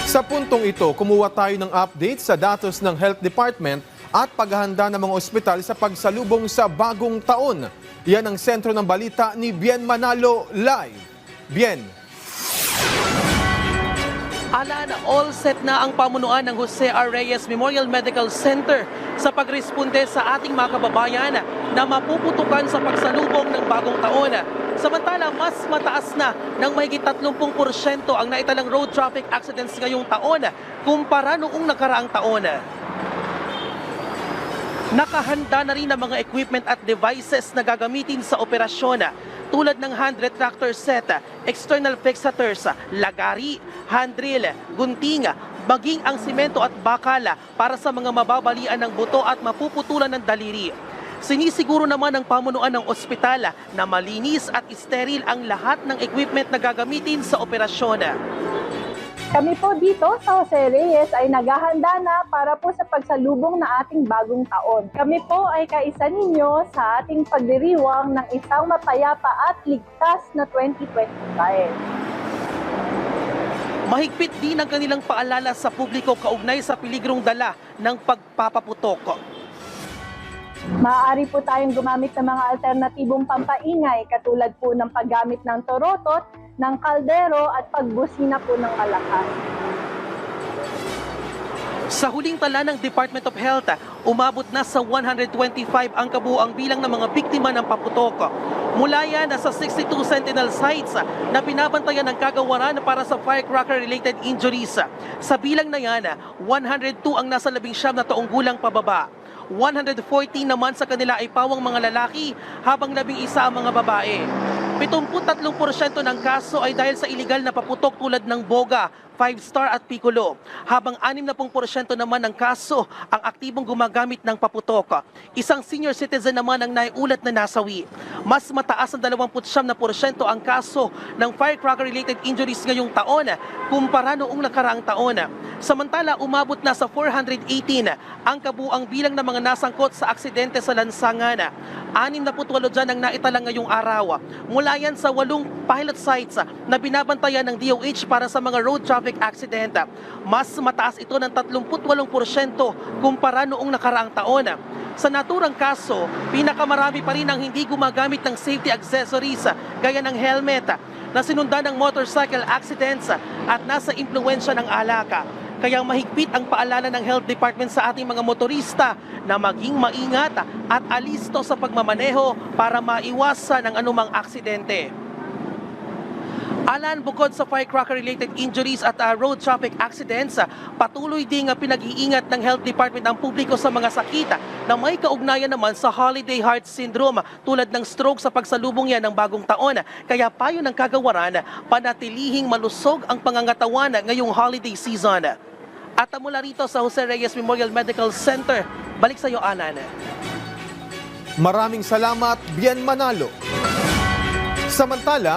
Sa puntong ito, kumuha tayo ng update sa datos ng Health Department at paghahanda ng mga ospital sa pagsalubong sa bagong taon. Yan ang sentro ng balita ni Bien Manalo Live. Bien. Alan, all set na ang pamunuan ng Jose R. Reyes Memorial Medical Center sa pagresponde sa ating mga kababayan na mapuputukan sa pagsalubong ng bagong taon. Samantala, mas mataas na ng mahigit 30% ang naitalang road traffic accidents ngayong taon kumpara noong nakaraang taon. Nakahanda na rin ang mga equipment at devices na gagamitin sa operasyon tulad ng hand retractor set, external fixators, lagari, handrill, gunting, maging ang simento at bakal para sa mga mababalian ng buto at mapuputulan ng daliri. Sinisiguro naman ng pamunuan ng ospital na malinis at steril ang lahat ng equipment na gagamitin sa operasyon. Kami po dito sa Jose Reyes ay naghahanda na para po sa pagsalubong na ating bagong taon. Kami po ay kaisa ninyo sa ating pagdiriwang ng isang mapayapa at ligtas na 2025. Mahigpit din ang kanilang paalala sa publiko kaugnay sa peligrong dala ng pagpapaputok. Maaari po tayong gumamit ng mga alternatibong pampaingay katulad po ng paggamit ng torotot, ng kaldero at pagbusina po ng malakas. Sa huling tala ng Department of Health, umabot na sa 125 ang kabuuang bilang ng mga biktima ng paputok. Mula yan sa 62 sentinel sites na binabantayan ng kagawaran para sa firecracker-related injuries. Sa bilang na yan, 102 ang nasa 19 na taong gulang pababa. 114 naman sa kanila ay pawang mga lalaki habang 11 ang mga babae. 73% ng kaso ay dahil sa iligal na paputok tulad ng boga, 5-star at piccolo, habang 60% naman ng kaso ang aktibong gumagamit ng paputok. Isang senior citizen naman ang naiulat na nasawi. Mas mataas ang 29% ang kaso ng firecracker-related injuries ngayong taon kumpara noong nakaraang taon. Samantala, umabot na sa 418 ang kabuang bilang ng mga nasangkot sa aksidente sa lansangan. 68 dyan ang naitala ngayong araw. Mula yan sa 8 pilot sites na binabantayan ng DOH para sa mga road traffic accident. Mas mataas ito ng 38% kumpara noong nakaraang taon. Sa naturang kaso, pinakamarami pa rin ang hindi gumagamit ng safety accessories gaya ng helmet na sinundan ng motorcycle accidents at nasa impluwensya ng alak. Kaya mahigpit ang paalala ng Health Department sa ating mga motorista na maging maingat at alisto sa pagmamaneho para maiwasan ang anumang aksidente. Alan, bukod sa firecracker-related injuries at road traffic accidents, patuloy ding pinag-iingat ng Health Department ang publiko sa mga sakit na may kaugnayan naman sa holiday heart syndrome tulad ng stroke sa pagsalubong yan ng bagong taon. Kaya payo ng kagawaran, panatilihing malusog ang pangangatawan ngayong holiday season. At mula rito sa Jose Reyes Memorial Medical Center, balik sa iyo, Alan. Maraming salamat, Bien Manalo. Samantala,